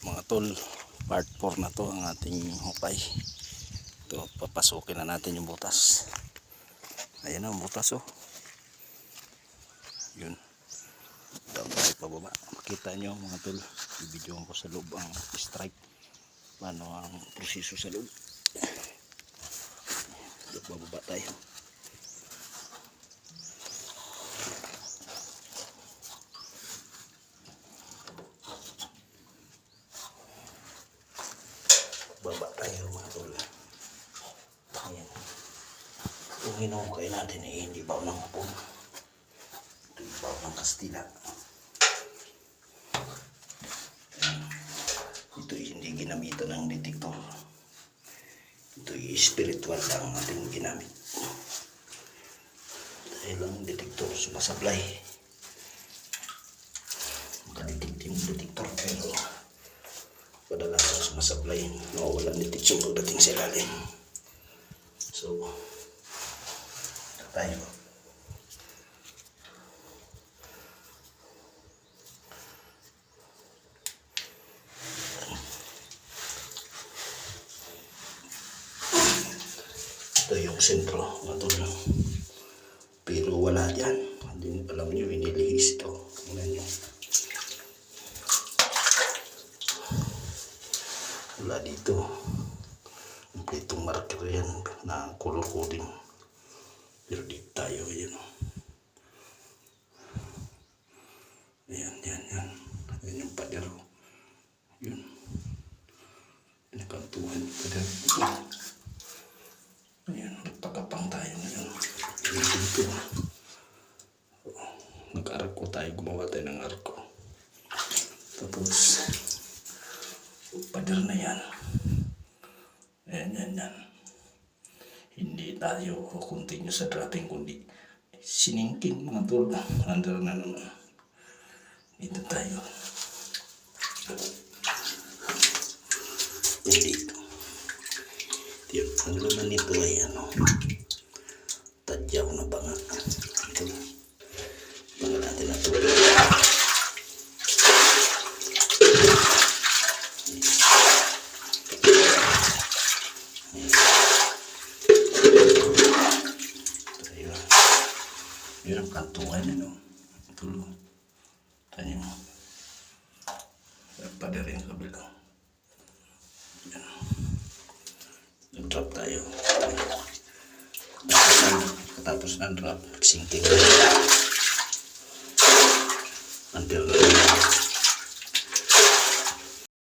Mga tol, part 4 na to ang ating hukay. Ito, papasukin na natin yung butas. Ayan ang butas oh. Yun. Down tayo pababa. Makita nyo mga tol, i-video ko sa loob ang strike. Paano ang proseso sa loob. Bababa tayo. Baba tayo mga tol. Ayan. Kung hinukay natin ay hindi baw ng hapon. Ito yung baw ng Kastila. Ito ay hindi ginamitan ng detektor. Ito ay spiritual lang ating ginamit. Dahil ang detektor sumasablay. Makadetect yung detektor pero kadalasan sumasablay, nawawalan ni titsong pagdating sa ilalim. So, tayo. Ito yung sentro, matulog. Pero wala dyan. Hindi alam nyo, inilihis ito. Tingnan nyo. Wala dito. Itong marker yan na color coding. Pero dito tayo yan. Ayan, yan, yan. Ayan yung pader. Yun. Pinakantuhan yung pader. Ayan, nagpakapang tayo ngayon. Dito. Nag-arko tayo. Gumawa tayo ng arko. Tapos pader na yan. Ayan, yan, yan. Hindi tayo continue sa dropping kundi siningking mga tol. Under na naman. Dito tayo. Dito. Ang laman nito ay ano, tadyaw na banga. Ito. Banga natin na tubig. Meron kantungan ano. Tulo. Tanya mo. Pada rin sa kabila. Yan. Nag-drop tayo. Katapos ng drop, sinking.